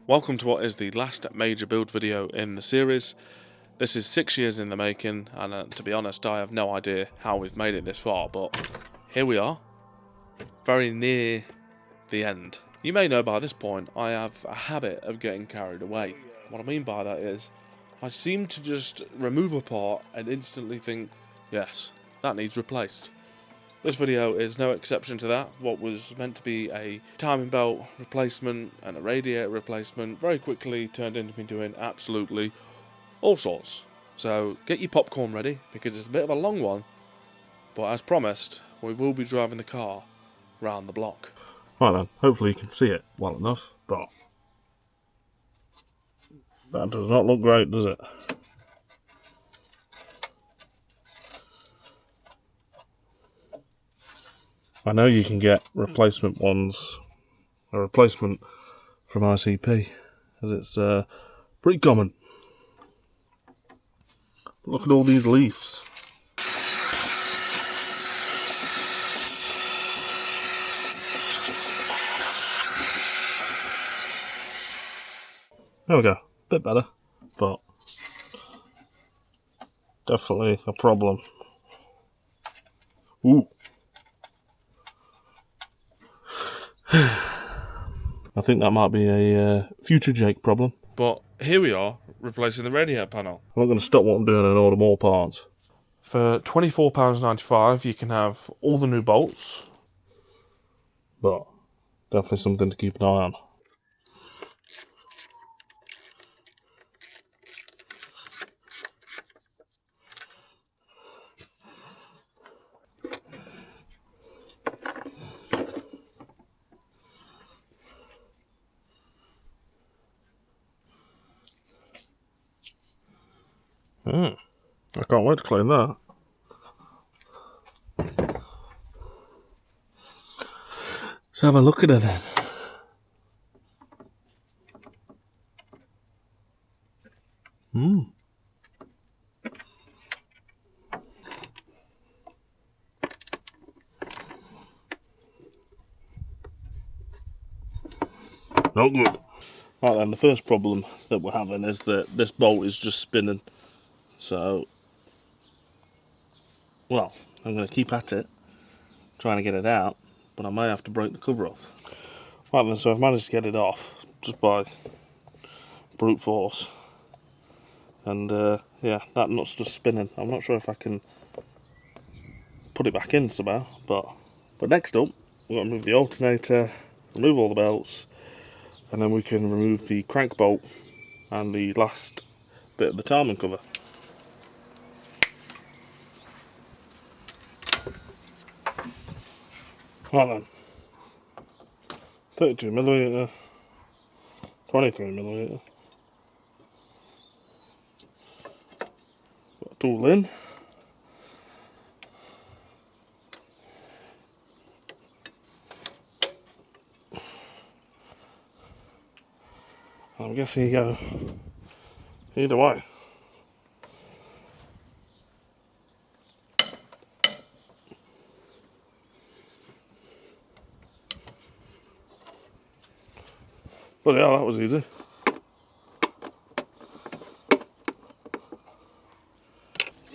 Welcome to what is the last major build video in the series. This is 6 years in the making, and to be honest, I have no idea how we've made it this far, but here we are, very near the end. You may know by this point, I have a habit of getting carried away. What I mean by that is, I seem to just remove a part and instantly think, yes, that needs replaced. This video is no exception to that. What was meant to be a timing belt replacement and a radiator replacement very quickly turned into me doing absolutely all sorts. So get your popcorn ready because it's a bit of a long one, but as promised, we will be driving the car round the block. Right then, hopefully you can see it well enough, but that does not look great, does it? I know you can get replacement ones, a replacement from ICP, as it's pretty common. Look at all these leaves. There we go, bit better, but definitely a problem. Ooh. I think that might be a future Jake problem. But here we are, replacing the radiator panel. I'm not going to stop what I'm doing and order more parts. For £24.95 you can have all the new bolts. But definitely something to keep an eye on. I can't wait to clean that. Let's have a look at it then. Not good. Right then, the first problem that we're having is that this bolt is just spinning. So, well, I'm going to keep at it, trying to get it out, but I may have to break the cover off. Right then, so I've managed to get it off, just by brute force. And yeah, that nut's just spinning. I'm not sure if I can put it back in somehow, but next up, we've got to remove the alternator, remove all the belts, and then we can remove the crank bolt and the last bit of the timing cover. Right then, 32mm, 23mm. Got a tool in. I'm guessing you go either way. But yeah, that was easy.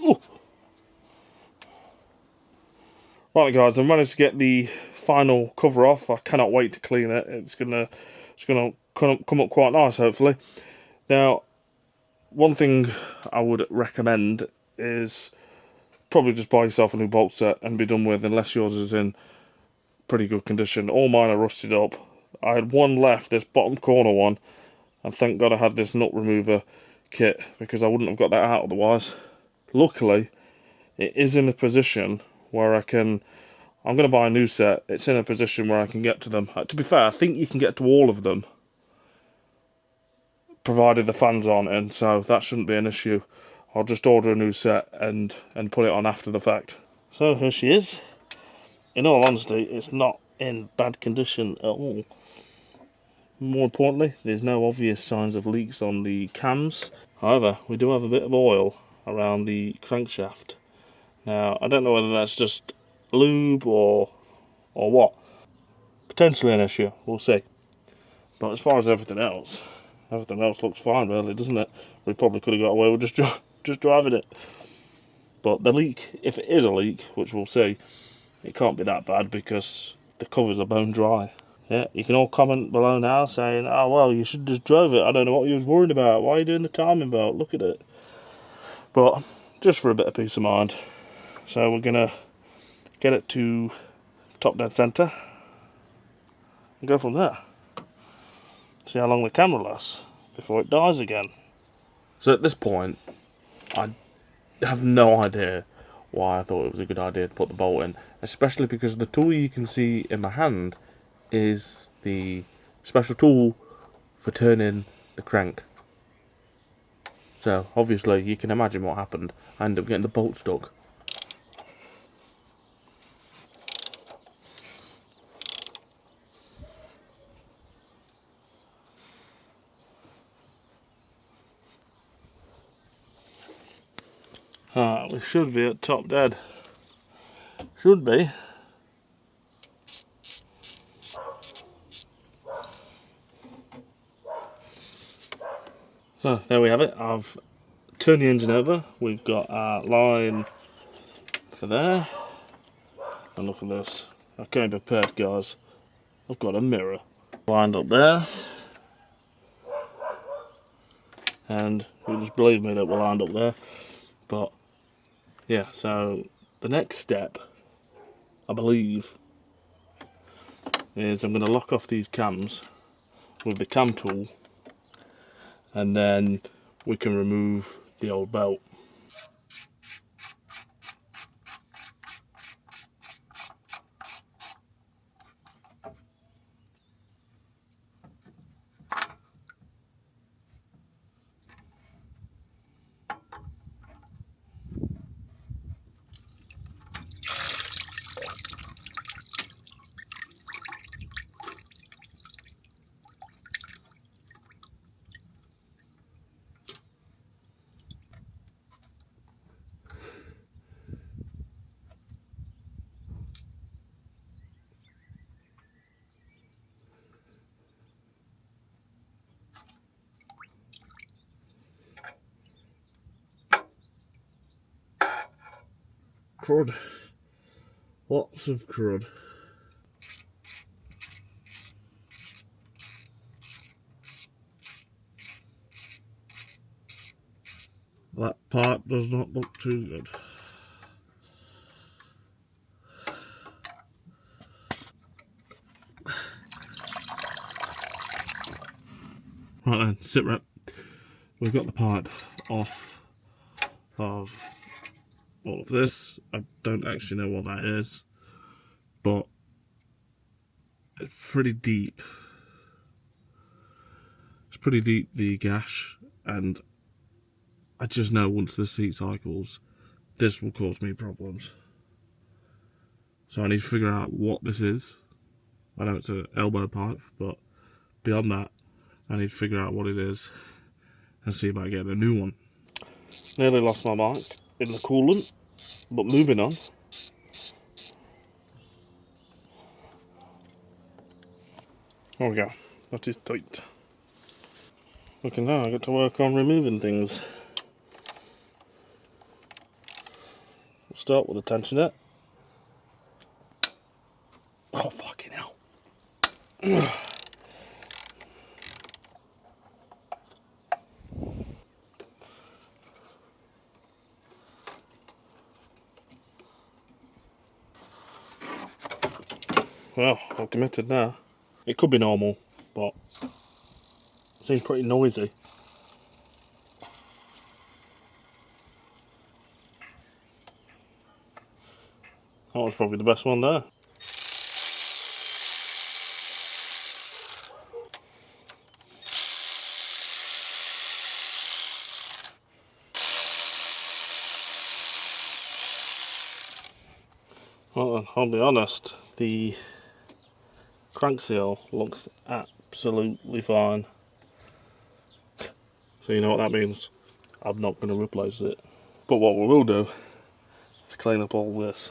Ooh. Right guys, I've managed to get the final cover off. I cannot wait to clean it. It's gonna come up quite nice, hopefully. Now, one thing I would recommend is probably just buy yourself a new bolt set and be done with, unless yours is in pretty good condition. All mine are rusted up. I had one left, this bottom corner one, and thank God I had this nut remover kit because I wouldn't have got that out otherwise. Luckily, it is in a position where I'm going to buy a new set. It's in a position where I can get to them. To be fair, I think you can get to all of them, provided the fan's on, and so that shouldn't be an issue. I'll just order a new set and put it on after the fact. So here she is. In all honesty, it's not in bad condition at all. More importantly, there's no obvious signs of leaks on the cams. However, we do have a bit of oil around the crankshaft. Now, I don't know whether that's just lube or what. Potentially an issue, we'll see. But as far as everything else, Everything else looks fine, really, doesn't it? We probably could have got away with just driving it. But the leak, if it is a leak, which we'll see, it can't be that bad because the covers are bone dry. Yeah, you can all comment below now saying, oh well, you should just drove it. I don't know what you was worried about. Why are you doing the timing belt? Look at it. But just for a bit of peace of mind. So we're going to get it to top dead centre and go from there. See how long the camera lasts before it dies again. So at this point, I have no idea why I thought it was a good idea to put the bolt in, especially because the tool you can see in my hand is the special tool for turning the crank. So obviously you can imagine what happened. I ended up getting the bolt stuck. Alright, we should be at top dead. Should be. So there we have it. I've turned the engine over. We've got our line for there. And look at this. I came prepared, guys. I've got a mirror lined up there. And you just believe me that we're lined up there. But yeah, so the next step, I believe, is I'm going to lock off these cams with the cam tool, and then we can remove the old belt. Crud. Lots of crud. That part does not look too good. Right then, sit rep. We've got the pipe off of all of this. I don't actually know what that is, but it's pretty deep. It's pretty deep, the gash, and I just know once the seat cycles, this will cause me problems. So I need to figure out what this is. I know it's an elbow pipe, but beyond that, I need to figure out what it is and see about getting a new one. Nearly lost my mic in the coolant, but moving on. There we go, that is tight. Okay, now I get to work on removing things. We'll start with the tensioner. Oh, fucking hell. Well, I'm committed now. It could be normal, but it seems pretty noisy. That was probably the best one there. Well then, I'll be honest, the crank seal looks absolutely fine. So you know what that means? I'm not going to replace it. But what we will do is clean up all this.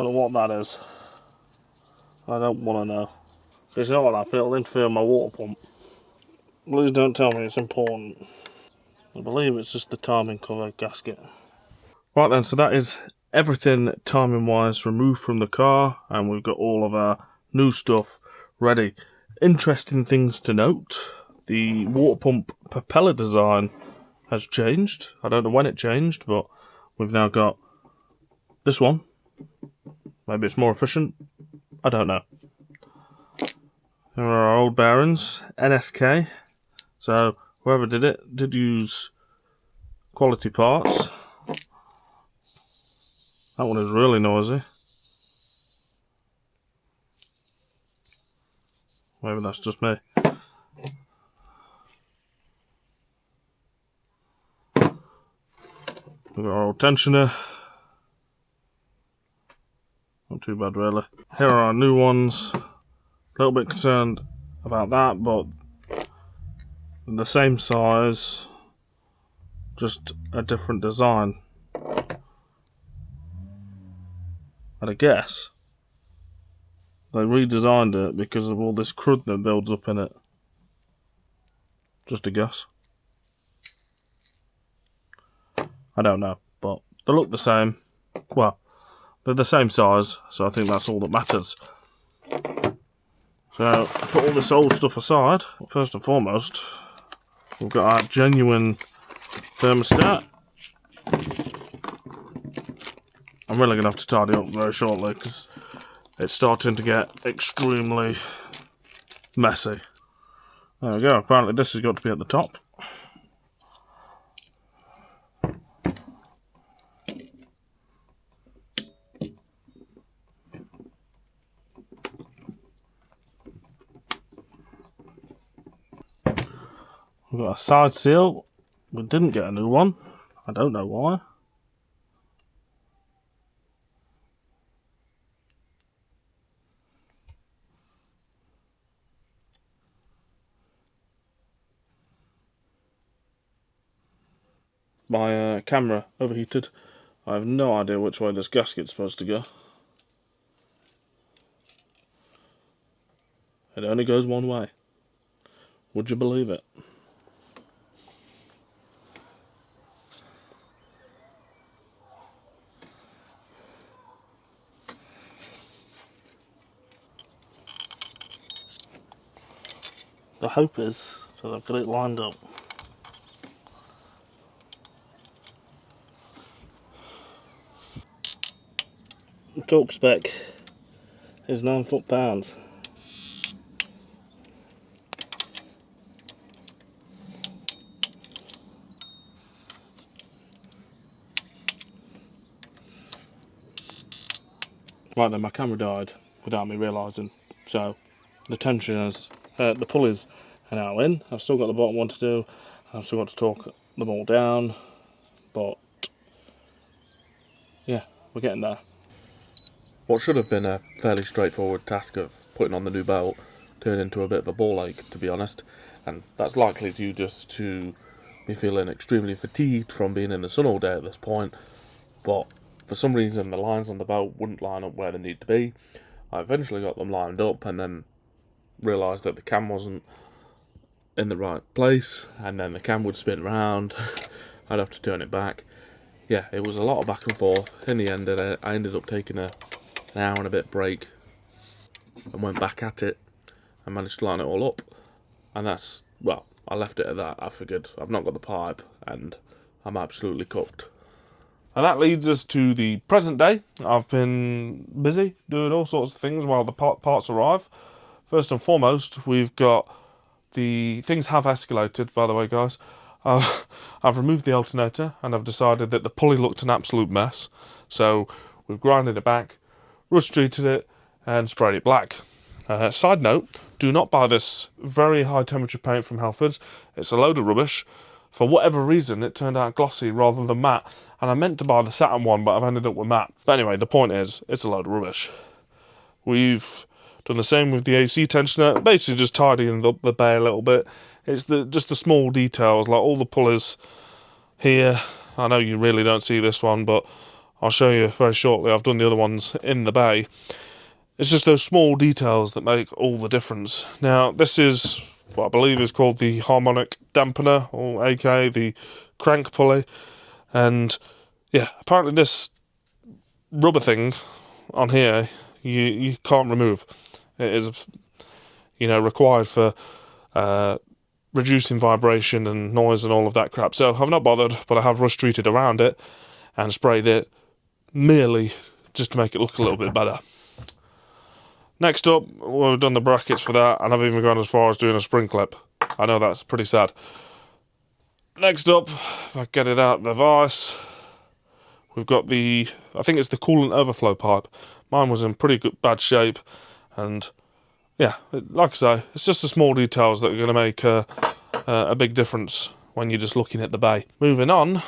I don't know what that is. I don't want to know. Because you know what happened, it'll interfere with my water pump. Please don't tell me it's important. I believe it's just the timing cover gasket. Right then, so that is everything timing wise removed from the car, and we've got all of our new stuff ready. Interesting things to note, the water pump propeller design has changed. I don't know when it changed, but we've now got this one. Maybe it's more efficient, I don't know. There are our old bearings, NSK, so whoever did it did use quality parts. That one is really noisy. Maybe that's just me. We've got our old tensioner. Not too bad really. Here are our new ones. A little bit concerned about that, but the same size, just a different design. And I guess they redesigned it because of all this crud that builds up in it. Just a guess. I don't know, but they look the same. Well, they're the same size, so I think that's all that matters. So, put all this old stuff aside. First and foremost, we've got our genuine thermostat. I'm really going to have to tidy up very shortly because it's starting to get extremely messy. There we go, apparently this has got to be at the top. We've got a side seal. We didn't get a new one. I don't know why. My camera overheated. I have no idea which way this gasket's supposed to go. It only goes one way. Would you believe it? The hope is that I've got it lined up. The torque spec is 9 foot-pounds. Right then, my camera died without me realising, so the tensioners, the pulleys are now in. I've still got the bottom one to do, I've still got to torque them all down, but yeah, we're getting there. What should have been a fairly straightforward task of putting on the new belt turned into a bit of a ball ache, to be honest, and that's likely due just to me feeling extremely fatigued from being in the sun all day at this point, but for some reason the lines on the belt wouldn't line up where they need to be. I eventually got them lined up and then realised that the cam wasn't in the right place, and then the cam would spin around. I'd have to turn it back. Yeah, it was a lot of back and forth. In the end, I ended up taking an hour and a bit break and went back at it and managed to line it all up. And that's, well, I left it at that. I figured I've not got the pipe and I'm absolutely cooked. And that leads us to the present day. I've been busy doing all sorts of things while the parts arrive. First and foremost, we've got the things have escalated, by the way, guys. I've removed the alternator and I've decided that the pulley looked an absolute mess. So we've grinded it back, rust treated it and sprayed it black. Side note, do not buy this very high temperature paint from Halfords. It's a load of rubbish. For whatever reason, it turned out glossy rather than matte. And I meant to buy the satin one, but I've ended up with matte. But anyway, the point is, it's a load of rubbish. We've done the same with the AC tensioner, basically just tidying up the bay a little bit. It's just the small details, like all the pulleys here. I know you really don't see this one, but I'll show you very shortly. I've done the other ones in the bay. It's just those small details that make all the difference. Now, this is what I believe is called the harmonic dampener, or aka the crank pulley. And yeah, apparently this rubber thing on here, you can't remove. It is, required for reducing vibration and noise and all of that crap. So I've not bothered, but I have rust treated around it and sprayed it merely just to make it look a little bit better. Next up, we've done the brackets for that, and I've even gone as far as doing a spring clip. I know that's pretty sad. Next up, if I get it out of the vise, we've got I think it's the coolant overflow pipe. Mine was in pretty bad shape, and yeah, like I say, it's just the small details that are going to make a big difference when you're just looking at the bay. Moving on,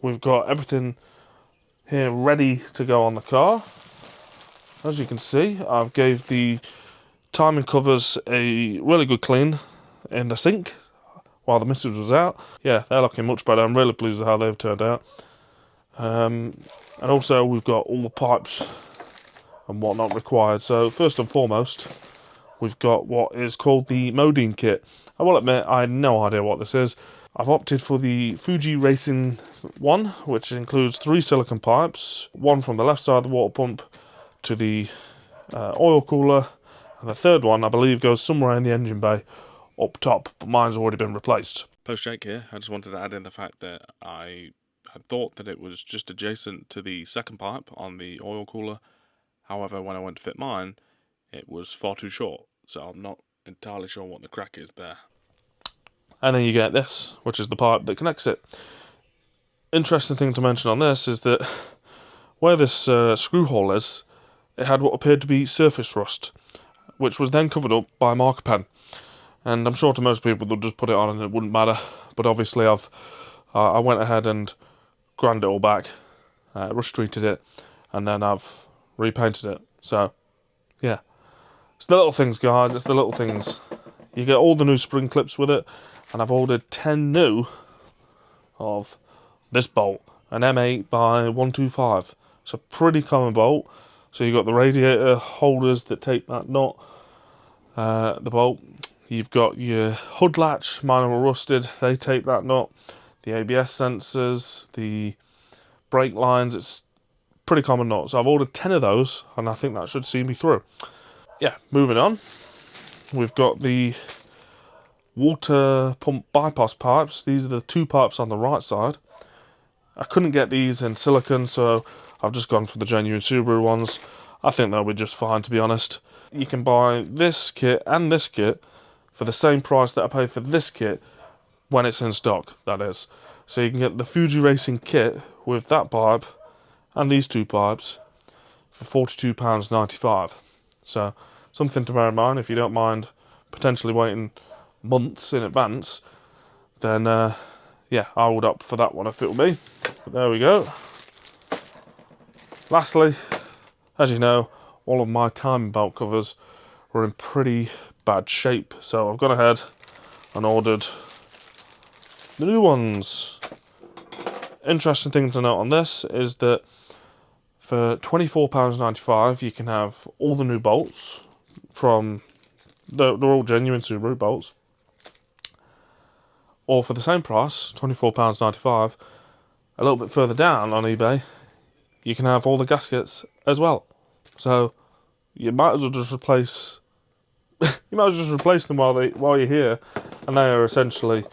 we've got everything here ready to go on the car. As you can see, I've gave the timing covers a really good clean in the sink while the missus was out. Yeah, they're looking much better. I'm really pleased with how they've turned out. And also we've got all the pipes and whatnot required. So first and foremost, we've got what is called the Modine kit. I will admit, I had no idea what this is. I've opted for the Fuji Racing one, which includes 3 silicone pipes, one from the left side of the water pump to the oil cooler, and the third one I believe goes somewhere in the engine bay up top, but mine's already been replaced. Post shake here, I just wanted to add in the fact that I had thought that it was just adjacent to the second pipe on the oil cooler. However, when I went to fit mine, it was far too short, so I'm not entirely sure what the crack is there. And then you get this, which is the pipe that connects it. Interesting thing to mention on this is that where this screw hole is, it had what appeared to be surface rust, which was then covered up by a marker pen. And I'm sure to most people they'll just put it on and it wouldn't matter. But obviously I went ahead and ground it all back, rust treated it, and then I've repainted it. So yeah, it's the little things, guys. It's the little things. You get all the new spring clips with it, and I've ordered 10 new of this bolt, an M8 by 125. It's a pretty common bolt. So you've got the radiator holders that take that nut, the bolt. You've got your hood latch, mine were rusted, they take that nut. The ABS sensors, the brake lines, it's pretty common nut. So I've ordered 10 of those, and I think that should see me through. Yeah, moving on. We've got the water pump bypass pipes. These are the 2 pipes on the right side. I couldn't get these in silicone, so I've just gone for the genuine Subaru ones. I think they'll be just fine, to be honest. You can buy this kit and this kit for the same price that I pay for this kit when it's in stock, that is. So you can get the Fuji Racing kit with that pipe and these 2 pipes for £42.95. So something to bear in mind. If you don't mind potentially waiting months in advance, then yeah, I would opt for that one if it were me. But there we go. Lastly, as you know, all of my timing belt covers were in pretty bad shape, so I've gone ahead and ordered the new ones. Interesting thing to note on this is that for £24.95 you can have all the new bolts from, they're all genuine Subaru bolts, or for the same price, £24.95, a little bit further down on eBay, you can have all the gaskets as well. So you might as well just replace them while you're here, and they are essentially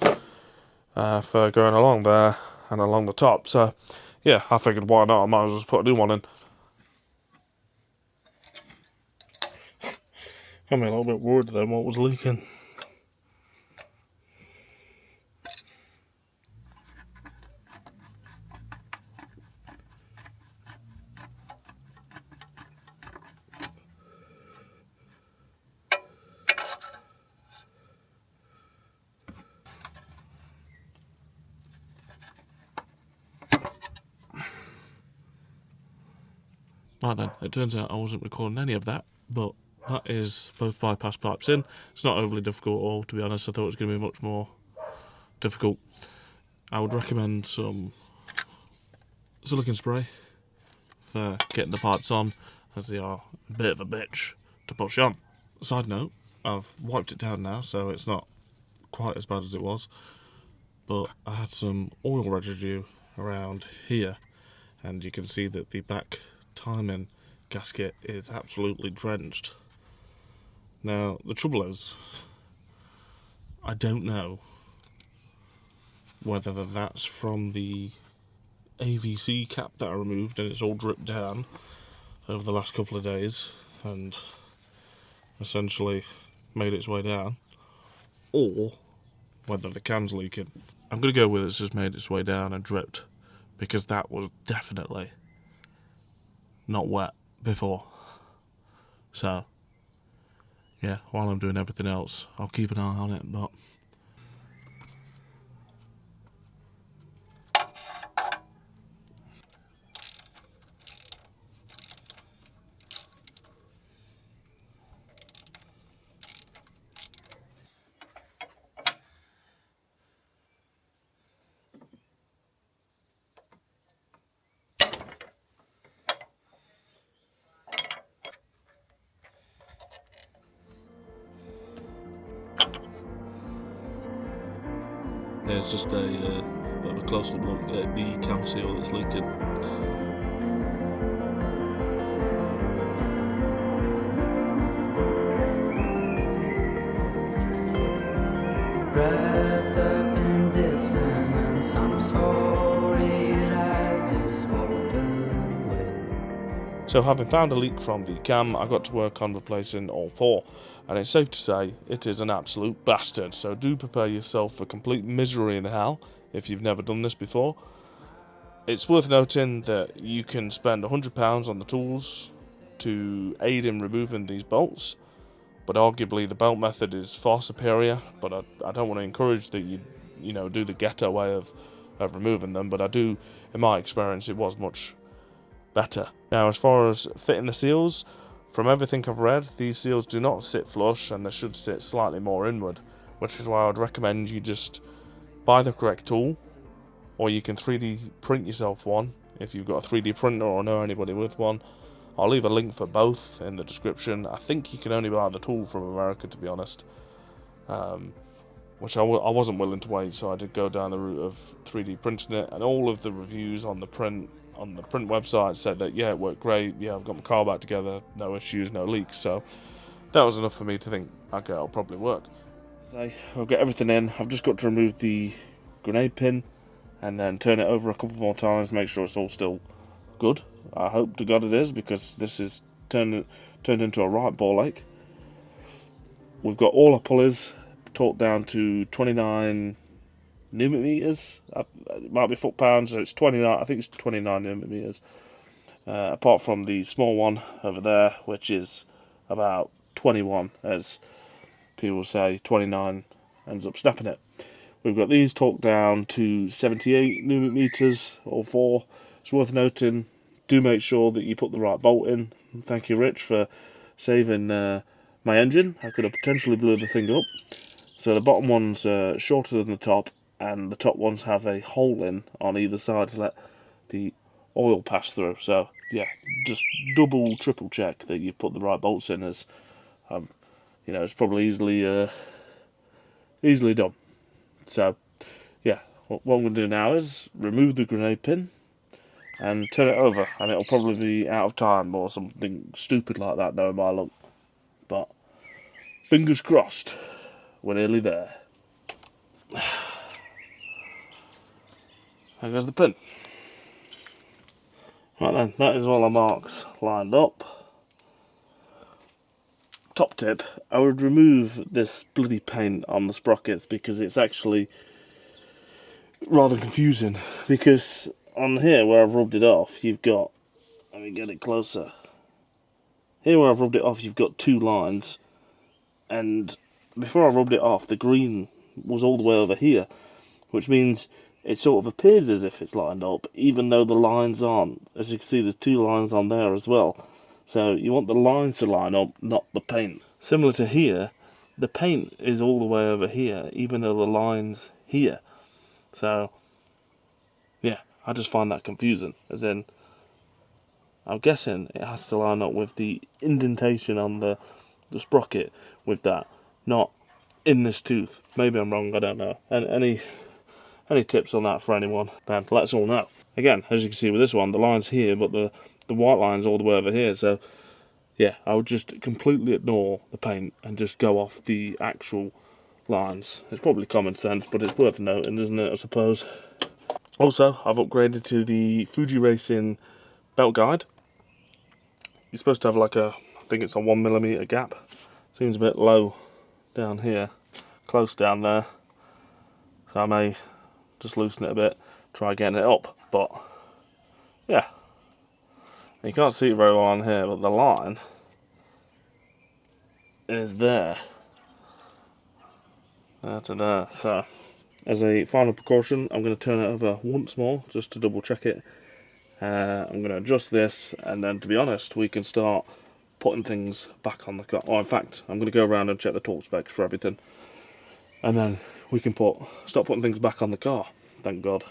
for going along there and along the top. So yeah, I figured why not? I might as well just put a new one in. I'm a little bit worried then what was leaking. Right then, it turns out I wasn't recording any of that, but that is both bypass pipes in. It's not overly difficult at all, to be honest. I thought it was going to be much more difficult. I would recommend some silicone spray for getting the pipes on, as they are a bit of a bitch to push on. Side note, I've wiped it down now, so it's not quite as bad as it was, but I had some oil residue around here, and you can see that the back timing gasket is absolutely drenched. Now, the trouble is, I don't know whether that's from the AVC cap that I removed and it's all dripped down over the last couple of days and essentially made its way down, or whether the can's leaking. I'm going to go with it's just made its way down and dripped, because that was definitely not wet before. So, yeah, while I'm doing everything else, I'll keep an eye on it, but... There's just a bit of a close-up look at the cam seal that's leaking. Wrapped up in dissonance, I'm sorry that I just walked away. So having found a leak from the cam, I got to work on replacing all four, and it's safe to say it is an absolute bastard, so do prepare yourself for complete misery and hell if you've never done this before. It's worth noting that you can spend £100 on the tools to aid in removing these bolts, but arguably the belt method is far superior, but I don't want to encourage that you do the ghetto way of removing them, but I do, in my experience, it was much better. Now, as far as fitting the seals, from everything I've read, these seals do not sit flush and they should sit slightly more inward, which is why I would recommend you just buy the correct tool, or you can 3D print yourself one if you've got a 3D printer or know anybody with one. I'll leave a link for both in the description. I think you can only buy the tool from America, to be honest, which I wasn't willing to wait, so I did go down the route of 3D printing it, and all of the reviews on the print website said that, yeah, it worked great, yeah, I've got my car back together, no issues, no leaks, so that was enough for me to think, okay, it'll probably work. So I've got everything in. I've just got to remove the grenade pin and then turn it over a couple more times, make sure it's all still good. I hope to God it is, because this is turned into a right ball ache. We've got all our pulleys torqued down to 29 newton meters. It might be foot pounds, so it's 29. I think it's 29 newton meters. Apart from the small one over there, which is about 21, as people say, 29 ends up snapping it. We've got these torqued down to 78 newton meters, all four. It's worth noting, do make sure that you put the right bolt in. Thank you, Rich, for saving my engine. I could have potentially blew the thing up. So the bottom one's shorter than the top, and the top ones have a hole in on either side to let the oil pass through. So yeah, just double, triple check that you put the right bolts in, as it's probably easily done. So yeah, what I'm going to do now is remove the grenade pin and turn it over, and it'll probably be out of time or something stupid like that, knowing my luck. But fingers crossed, we're nearly there. There goes the pin. Right then, that is all our marks lined up. Top tip, I would remove this bloody paint on the sprockets, because it's actually rather confusing, because on here where I've rubbed it off, you've got, let me get it closer, here where I've rubbed it off you've got two lines, and before I rubbed it off the green was all the way over here, which means it sort of appears as if it's lined up, even though the lines aren't. As you can see, there's two lines on there as well, so you want the lines to line up, not the paint. Similar to here, the paint is all the way over here, even though the line's here. So yeah, I just find that confusing, as in, I'm guessing it has to line up with the indentation on the sprocket with that, not in this tooth. Maybe I'm wrong, I don't know. And any tips on that for anyone, then let us all know. Again, as you can see with this one, the line's here, but the white line's all the way over here, so yeah, I would just completely ignore the paint and just go off the actual lines. It's probably common sense, but it's worth noting, isn't it, I suppose. Also, I've upgraded to the Fuji Racing belt guide. You're supposed to have like I think it's a 1mm gap. Seems a bit low down here, close down there. So I may just loosen it a bit, try getting it up, but yeah. You can't see it very well on here, but the line is there. There to there. So, as a final precaution, I'm going to turn it over once more, just to double check it. I'm going to adjust this, and then, to be honest, we can start putting things back on the car. Oh, in fact, I'm going to go around and check the torque specs for everything. And then we can start putting things back on the car. Thank God.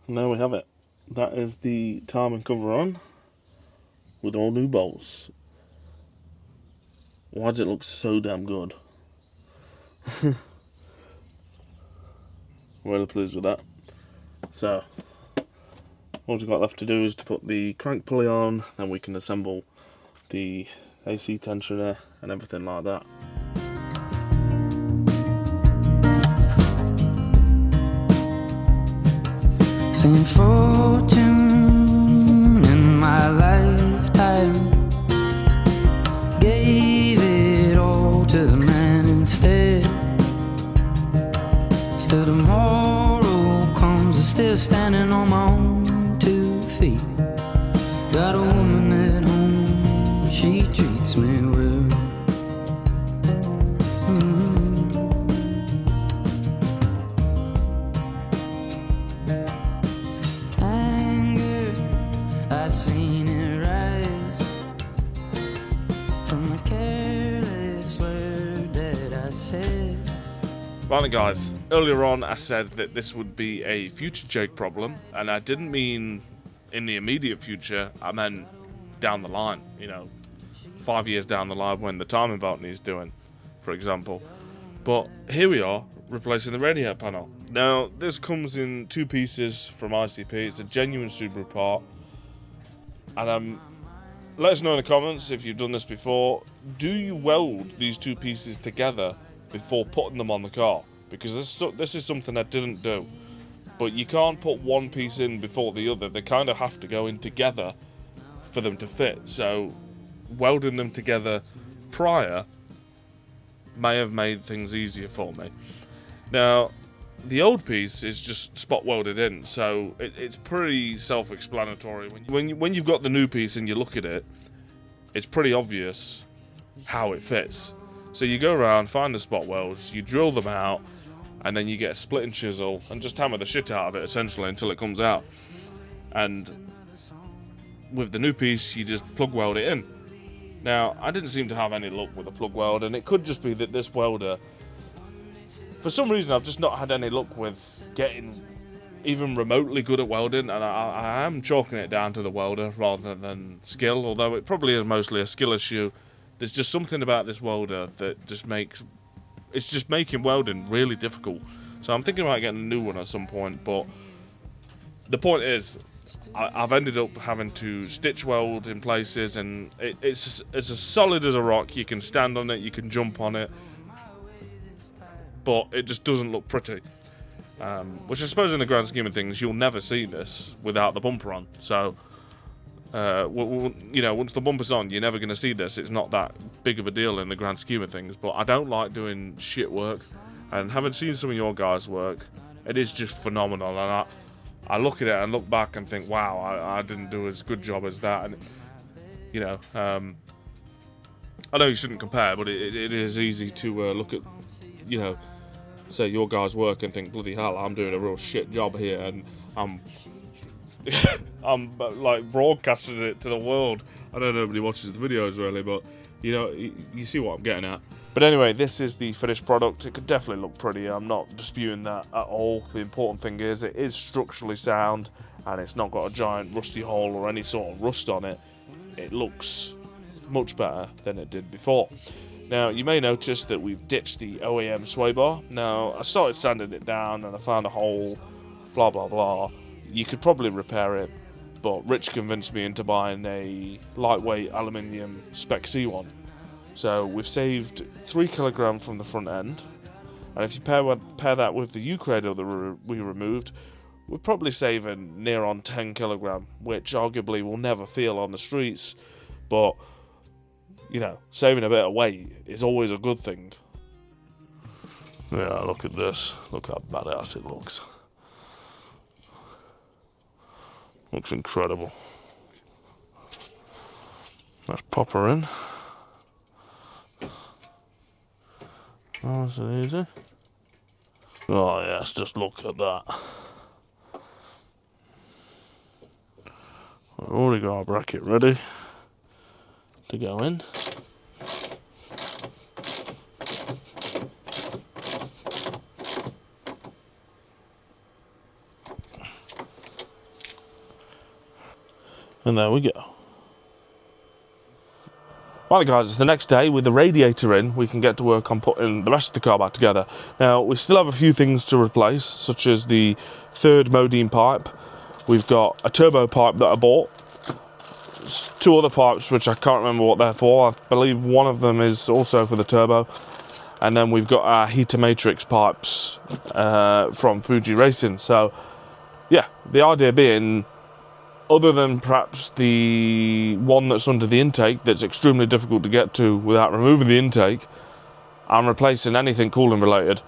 And there we have it. That is the timing cover on with all new bolts. Why does it look so damn good? Really pleased with that. So, all we've got left to do is to put the crank pulley on, and we can assemble the AC tensioner and everything like that. Seen fortune in my lifetime, gave it all to the man instead. Still tomorrow comes, I'm still standing on my own 2 feet. Got a woman at home, she treats me well. I've seen it rise from the careless word that I said. Right guys, earlier on I said that this would be a future Jake problem, and I didn't mean in the immediate future, I meant down the line, 5 years down the line when the timing belt needs doing, for example. But here we are, replacing the radiator panel. Now, this comes in 2 pieces from ICP, it's a genuine Subaru part. And let us know in the comments if you've done this before. Do you weld these 2 pieces together before putting them on the car? Because this is something I didn't do. But you can't put one piece in before the other. They kind of have to go in together for them to fit. So welding them together prior may have made things easier for me. Now, the old piece is just spot welded in, so it's pretty self-explanatory. When you've got the new piece and you look at it, it's pretty obvious how it fits. So you go around, find the spot welds, you drill them out, and then you get a split and chisel and just hammer the shit out of it essentially until it comes out. And with the new piece, you just plug weld it in. Now, I didn't seem to have any luck with a plug weld, and it could just be that this welder, for some reason, I've just not had any luck with getting even remotely good at welding, and I am chalking it down to the welder rather than skill, although it probably is mostly a skill issue. There's just something about this welder that just it's just making welding really difficult. So I'm thinking about getting a new one at some point, but the point is, I've ended up having to stitch weld in places, and it's as solid as a rock. You can stand on it, you can jump on it, but it just doesn't look pretty. Which I suppose in the grand scheme of things, you'll never see this without the bumper on. So, once the bumper's on, you're never going to see this. It's not that big of a deal in the grand scheme of things. But I don't like doing shit work, and having seen some of your guys' work, it is just phenomenal. And I look at it and look back and think, wow, I didn't do as good job as that. And I know you shouldn't compare, but it is easy to look at, say your guys' work and think, bloody hell, I'm doing a real shit job here, and I'm like broadcasting it to the world. I know nobody watches the videos really, but you see what I'm getting at. But anyway, this is the finished product. It could definitely look pretty. I'm not disputing that at all. The important thing is it is structurally sound, and it's not got a giant rusty hole or any sort of rust on it, it looks much better than it did before. Now, you may notice that we've ditched the OEM sway bar. Now, I started sanding it down and I found a hole, blah blah blah. You could probably repair it, but Rich convinced me into buying a lightweight aluminium Spec C one. So we've saved 3 kilograms from the front end, and if you pair that with the U-cradle that we removed, we're probably saving near on 10 kilograms, which arguably we'll never feel on the streets, but, you know, saving a bit of weight is always a good thing. Yeah, look at this. Look how badass it looks. Looks incredible. Let's pop her in. Nice and easy. Oh yes, just look at that. We've already got our bracket ready to go in. And there we go. Right guys, it's the next day. With the radiator in, we can get to work on putting the rest of the car back together. Now, we still have a few things to replace, such as the third modine pipe. We've got a turbo pipe that I bought. There's 2 other pipes which I can't remember what they're for. I believe one of them is also for the turbo. And then we've got our heater matrix pipes from Fuji Racing. So, yeah, the idea being, other than perhaps the one that's under the intake that's extremely difficult to get to without removing the intake, I'm replacing anything cooling related,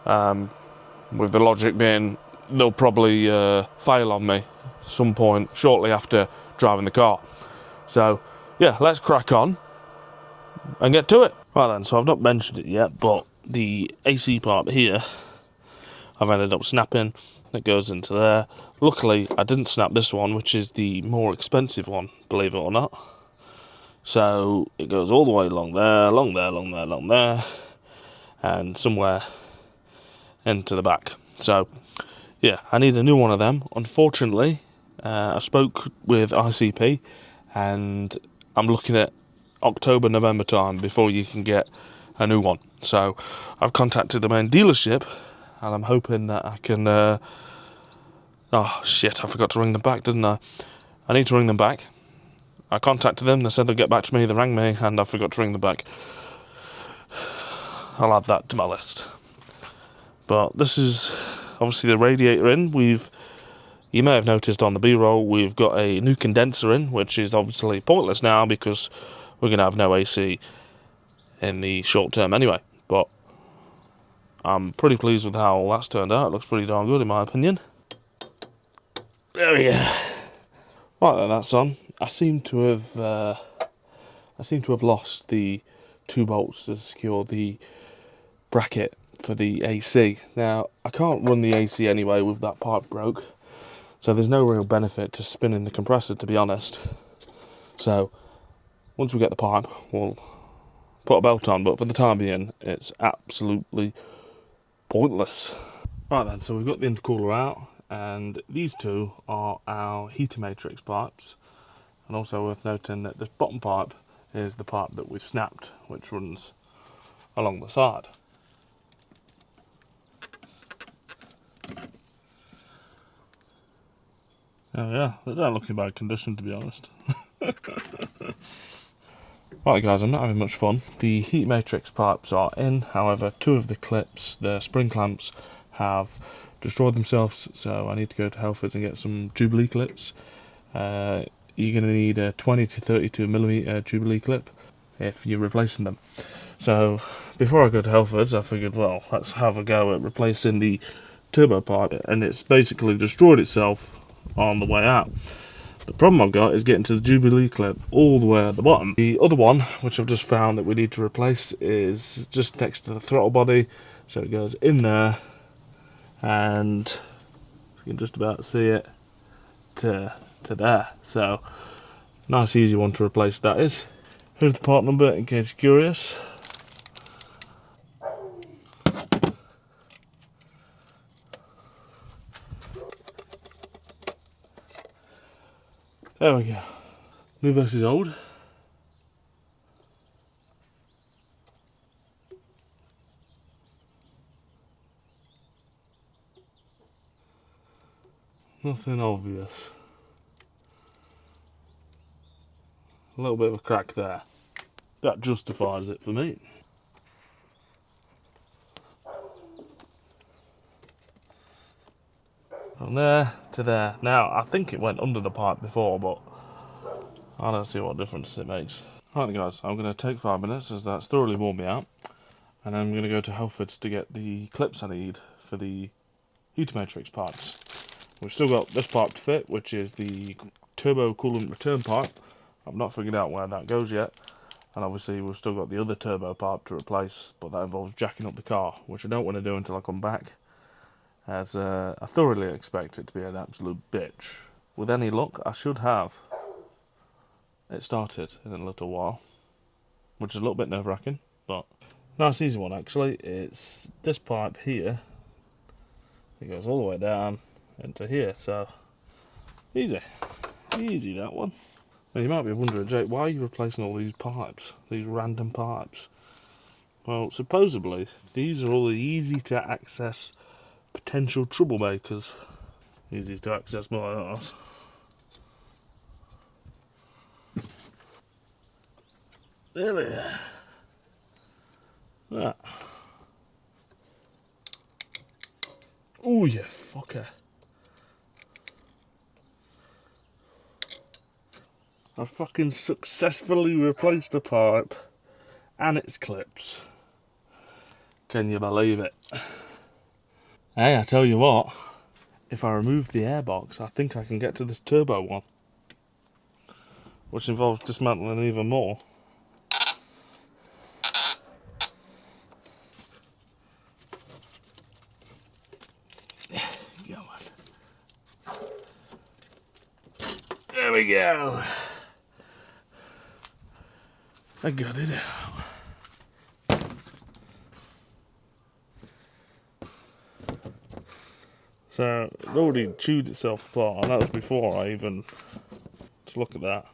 with the logic being they'll probably fail on me at some point shortly after driving the car. So yeah, let's crack on and get to it. Right then, so I've not mentioned it yet, but the AC pipe here I've ended up snapping. That goes into there. Luckily, I didn't snap this one, which is the more expensive one, believe it or not. So it goes all the way along there, along there, along there, along there, and somewhere into the back. So yeah, I need a new one of them. Unfortunately, I spoke with ICP, and I'm looking at October, November time before you can get a new one. So I've contacted the main dealership, and I'm hoping that I can... oh shit, I forgot to ring them back, didn't I? I need to ring them back. I contacted them, they said they'll get back to me, they rang me, and I forgot to ring them back. I'll add that to my list. But this is obviously the radiator in. You may have noticed on the B-roll, we've got a new condenser in, which is obviously pointless now because we're going to have no AC in the short term anyway. But I'm pretty pleased with how that's turned out. It looks pretty darn good in my opinion. There we go. Right then, that's on. I seem to have lost the 2 bolts to secure the bracket for the AC. Now, I can't run the AC anyway with that pipe broke, so there's no real benefit to spinning the compressor, to be honest. So once we get the pipe, we'll put a belt on, but for the time being, it's absolutely pointless. Right then, so we've got the intercooler out, and these 2 are our heater matrix pipes. And also worth noting that this bottom pipe is the pipe that we've snapped, which runs along the side. Oh yeah, they don't look in bad condition, to be honest. Right guys, I'm not having much fun. The heat matrix pipes are in, however 2 of the clips, the spring clamps, have destroyed themselves, so I need to go to Halfords and get some Jubilee clips. You're going to need a 20 to 32mm Jubilee clip if you're replacing them. So before I go to Halfords, I figured, well, let's have a go at replacing the turbo pipe, and it's basically destroyed itself on the way out. The problem I've got is getting to the Jubilee clip all the way at the bottom. The other one, which I've just found that we need to replace, is just next to the throttle body, so it goes in there, and you can just about see it to there. So nice easy one to replace that is. Here's the part number in case you're curious. There we go. New versus old. Nothing obvious. A little bit of a crack there. That justifies it for me. From there to there. Now, I think it went under the pipe before, but I don't see what difference it makes. Right then guys, I'm going to take 5 minutes as that's thoroughly worn me out. And I'm going to go to Halfords to get the clips I need for the heater matrix pipes. We've still got this pipe to fit, which is the turbo coolant return pipe. I've not figured out where that goes yet. And obviously we've still got the other turbo pipe to replace, but that involves jacking up the car, which I don't want to do until I come back, as I thoroughly expect it to be an absolute bitch. With any luck, I should have it started in a little while, which is a little bit nerve-wracking, but nice easy one actually. It's this pipe here. It goes all the way down into here, so easy that one. Now you might be wondering, Jake, why are you replacing all these pipes, these random pipes? Well, supposedly these are all the easy to access potential troublemakers. Easy to access my arse. There we are. That. Oh, you fucker. I fucking successfully replaced a pipe and its clips. Can you believe it? Hey, I tell you what, if I remove the airbox, I think I can get to this turbo one, which involves dismantling even more. Go on. There we go. I got it out. So it already chewed itself apart, and that was before I even, just look at that.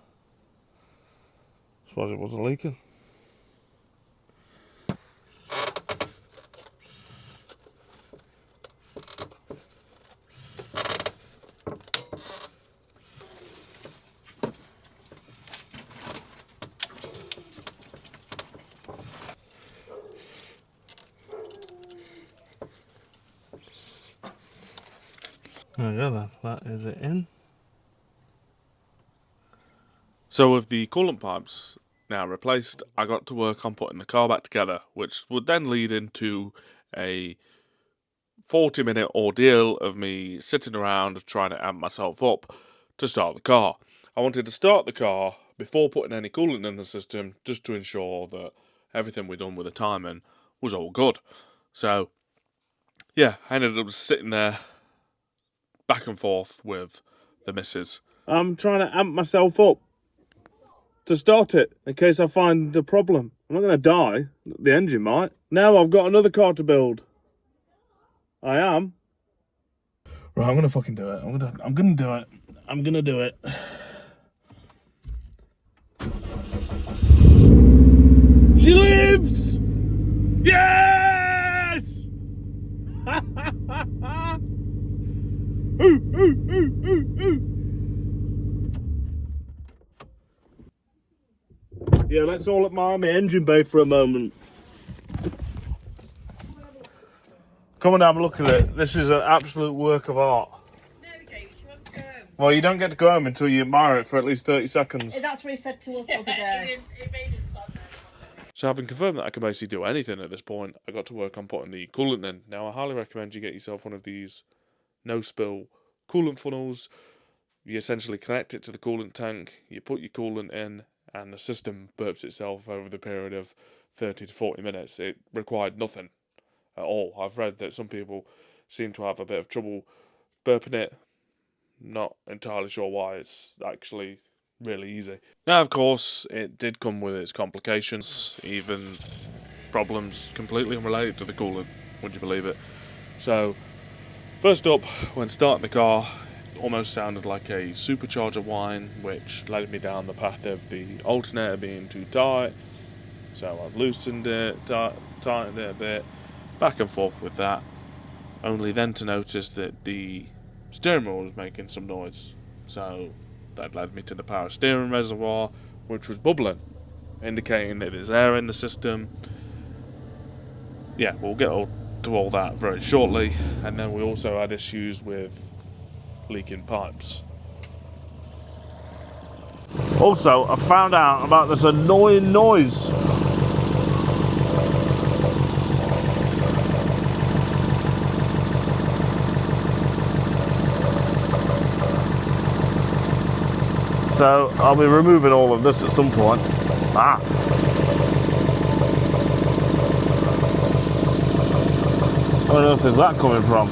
As far as it wasn't leaking. There we go then, that is it in. So with the coolant pipes now replaced, I got to work on putting the car back together, which would then lead into a 40-minute ordeal of me sitting around trying to amp myself up to start the car. I wanted to start the car before putting any coolant in the system, just to ensure that everything we'd done with the timing was all good. So yeah, I ended up sitting there back and forth with the missus. I'm trying to amp myself up to start it in case I find a problem. I'm not going to die. The engine might. Now I've got another car to build. I am. Right, I'm going to fucking do it. I'm going to do it. I'm going to do it. She lives! Yes! Yeah, let's all admire my engine bay for a moment. Come and have a look at it. This is an absolute work of art. No, Jake, she wants to go home. Well, you don't get to go home until you admire it for at least 30 seconds. That's what he said to us the other day. It made us stop there. So having confirmed that I can basically do anything at this point, I got to work on putting the coolant in. Now I highly recommend you get yourself one of these no-spill coolant funnels. You essentially connect it to the coolant tank, you put your coolant in, and the system burps itself over the period of 30 to 40 minutes. It required nothing at all. I've read that some people seem to have a bit of trouble burping it. Not entirely sure why. It's actually really easy. Now, of course, it did come with its complications, even problems completely unrelated to the coolant, would you believe it? So, first up, when starting the car, almost sounded like a supercharger whine, which led me down the path of the alternator being too tight. So I've loosened it, tightened it a bit, back and forth with that, only then to notice that the steering wheel was making some noise. So that led me to the power steering reservoir, which was bubbling, indicating that there's air in the system. Yeah, we'll get to all that very shortly. And then we also had issues with leaking pipes. Also, I found out about this annoying noise. So, I'll be removing all of this at some point. I don't know if there's that coming from.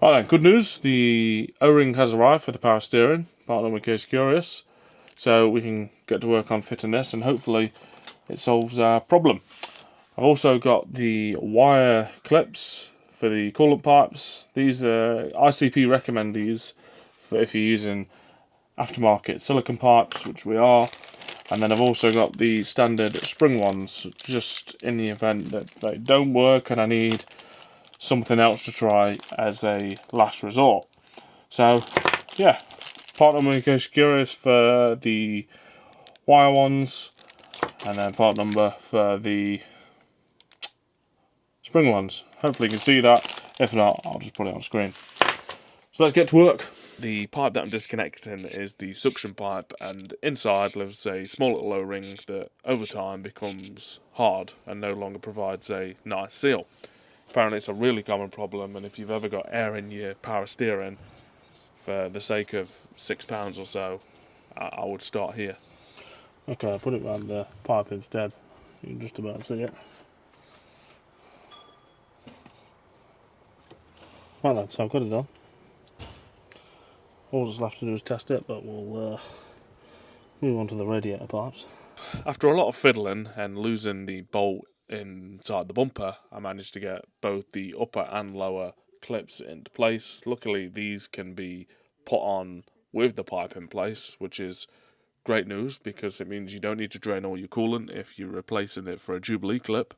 Alright, good news. The O-ring has arrived for the power steering, part of in case you're curious. So we can get to work on fitting this and hopefully it solves our problem. I've also got the wire clips for the coolant pipes. These ICP recommend these for if you're using aftermarket silicone pipes, which we are. And then I've also got the standard spring ones, just in the event that they don't work and I need something else to try as a last resort. So yeah, part number in case you're curious for the wire ones, and then part number for the spring ones. Hopefully you can see that. If not, I'll just put it on screen. So let's get to work. The pipe that I'm disconnecting is the suction pipe, and inside lives a small little O-ring that over time becomes hard and no longer provides a nice seal. Apparently it's a really common problem, and if you've ever got air in your power steering, for the sake of £6 or so, I would start here. Okay, I'll put it around the pipe instead. You can just about see it. Right then, so I've got it done. All that's left to do is test it, but we'll move on to the radiator pipes. After a lot of fiddling and losing the bolt inside the bumper, I managed to get both the upper and lower clips into place. Luckily these can be put on with the pipe in place, which is great news because it means you don't need to drain all your coolant if you're replacing it for a Jubilee clip.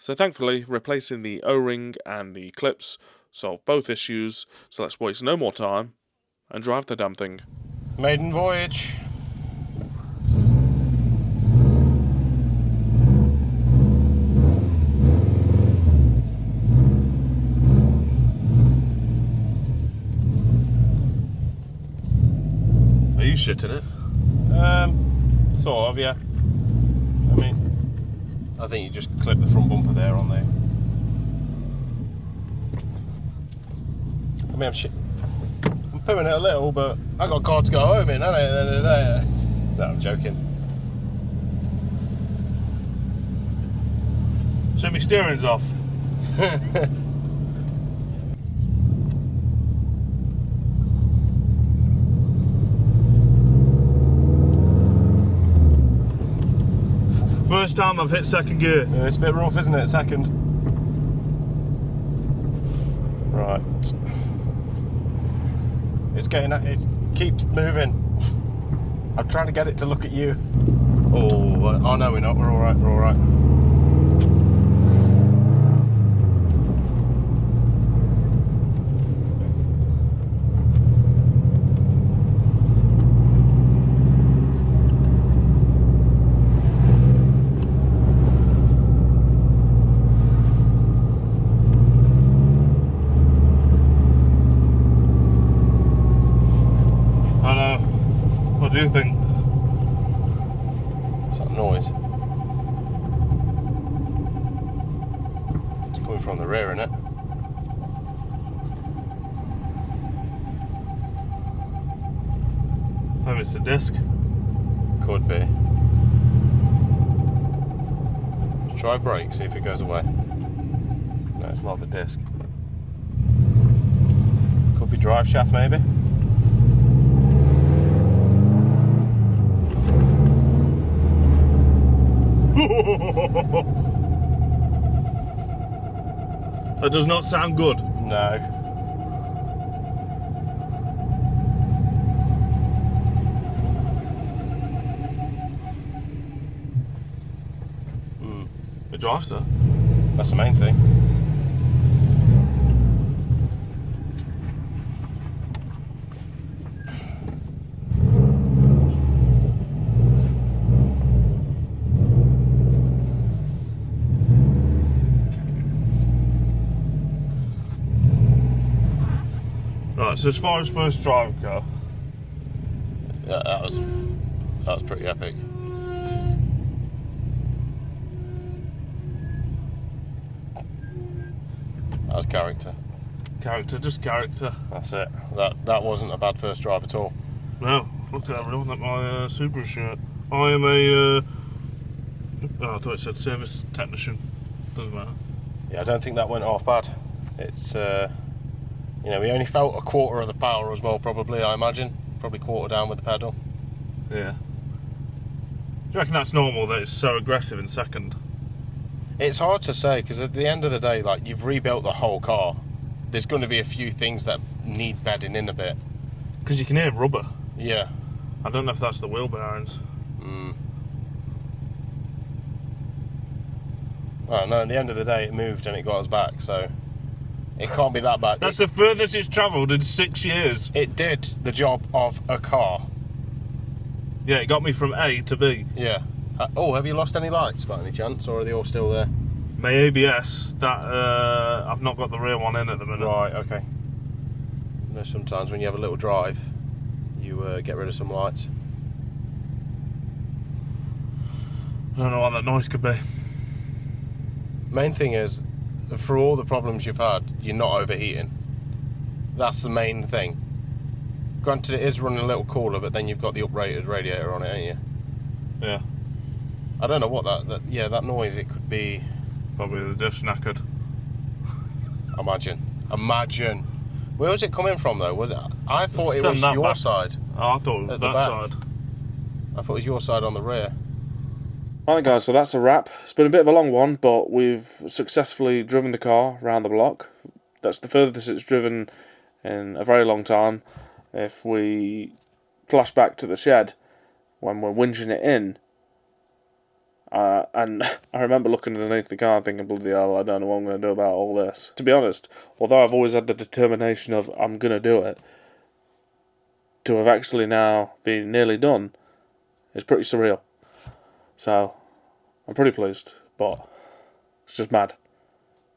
So thankfully, replacing the O-ring and the clips solved both issues, so let's waste no more time and drive the damn thing. Maiden voyage. Are you shitting it? Sort of, yeah. I mean, I think you just clip the front bumper there on there. I mean, I'm pooing it a little, but I got a car to go home in, haven't I, at the end of the day? No, I'm joking. So my steering's off. First time I've hit second gear. Yeah, it's a bit rough, isn't it? Second. Right. It keeps moving. I'm trying to get it to look at you. Oh no, we're not. We're all right. We're all right. What do you think? What's that noise? It's coming from the rear, isn't it? Maybe it's a disc. Could be. Try brake, see if it goes away. No, it's not the disc. Could be drive shaft maybe. That does not sound good. No. It drives, sir. That's the main thing. Right, so as far as first drive go, Yeah, that was pretty epic. That was character. just character. That's it. That wasn't a bad first drive at all. No, look at everyone at my Subaru shirt. I am a, I thought it said service technician. Doesn't matter. Yeah, I don't think that went off bad. It's, you know, we only felt a quarter of the power as well, probably, I imagine. Probably quarter down with the pedal. Yeah. Do you reckon that's normal that it's so aggressive in second? It's hard to say, because at the end of the day, like, you've rebuilt the whole car. There's going to be a few things that need bedding in a bit. Because you can hear rubber. Yeah. I don't know if that's the wheel bearings. Well, no, at the end of the day, it moved and it got us back, so it can't be that bad. That's the furthest it's travelled in 6 years. It did the job of a car. Yeah, it got me from A to B. Yeah. Oh, have you lost any lights by any chance, or are they all still there? My ABS, that I've not got the rear one in at the minute. Right, okay. You know, sometimes when you have a little drive, you get rid of some lights. I don't know what that noise could be. Main thing is, for all the problems you've had, you're not overheating. That's the main thing. Granted, it is running a little cooler, but then you've got the uprated radiator on it, ain't you? Yeah. I don't know what that noise, it could be. Probably the diff knackered. Imagine. Where was it coming from though? Was it? I thought it was your side. Oh, I thought it was that side. I thought it was your side on the rear. Alright guys, so that's a wrap. It's been a bit of a long one, but we've successfully driven the car around the block. That's the furthest it's driven in a very long time. If we flash back to the shed, when we're whinging it in, and I remember looking underneath the car thinking, bloody hell, I don't know what I'm going to do about all this. To be honest, although I've always had the determination of I'm going to do it, to have actually now been nearly done is pretty surreal. So, I'm pretty pleased, but it's just mad.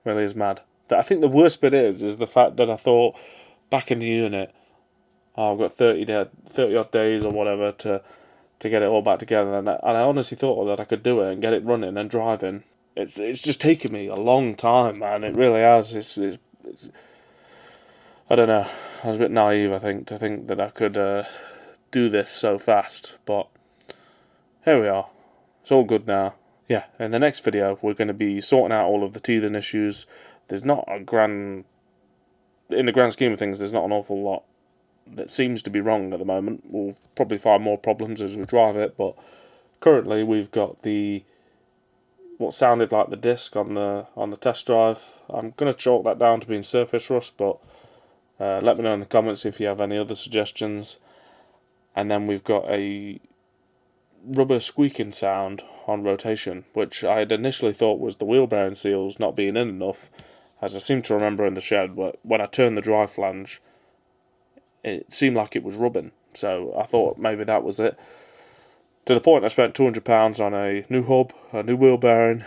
It really is mad. I think the worst bit is the fact that I thought back in the unit, I've got 30 odd days or whatever to get it all back together, and I honestly thought that I could do it and get it running and driving. It's just taken me a long time, man. It really has. It's I don't know. I was a bit naive, I think, to think that I could do this so fast, but here we are. It's all good now. Yeah, in the next video, we're going to be sorting out all of the teething issues. There's not a in the grand scheme of things, there's not an awful lot that seems to be wrong at the moment. We'll probably find more problems as we drive it, but currently we've got what sounded like the disc on the test drive. I'm going to chalk that down to being surface rust, but let me know in the comments if you have any other suggestions. And then we've got a rubber squeaking sound on rotation, which I had initially thought was the wheel bearing seals not being in enough, as I seem to remember in the shed, but when I turned the drive flange, it seemed like it was rubbing, so I thought maybe that was it. To the point I spent £200 on a new hub, a new wheel bearing,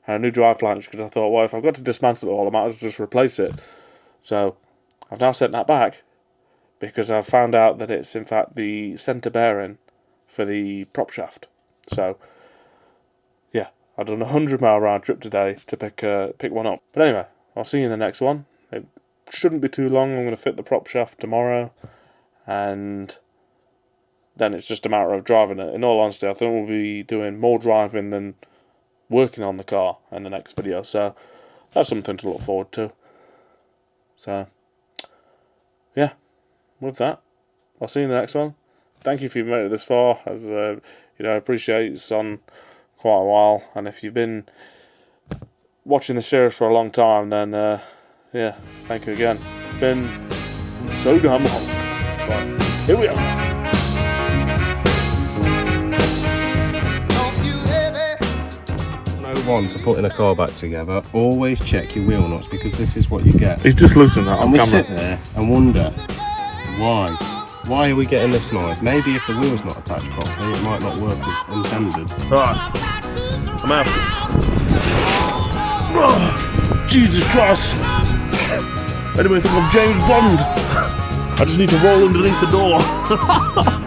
and a new drive flange, because I thought, well, if I've got to dismantle it all, I might as well just replace it. So I've now sent that back, because I've found out that it's in fact the centre bearing for the prop shaft. So yeah, I've done a 100-mile round trip today to pick one up. But anyway, I'll see you in the next one. It shouldn't be too long. I'm going to fit the prop shaft tomorrow, and then it's just a matter of driving it. In all honesty, I think we'll be doing more driving than working on the car in the next video, so that's something to look forward to. So yeah, with that, I'll see you in the next one. Thank you if you've made it this far, as you know, I appreciate it's on quite a while, and if you've been watching the series for a long time, then yeah, thank you again. It's been so damn long, but here we are. One, to putting a car back together, always check your wheel nuts, because this is what you get. He's just loosening that And on we camera. sit there and wonder why. Why are we getting this noise? Maybe if the wheel's not attached properly, it might not work as intended. Right, I'm out. Oh, Jesus Christ! Anybody think I'm James Bond? I just need to roll underneath the door.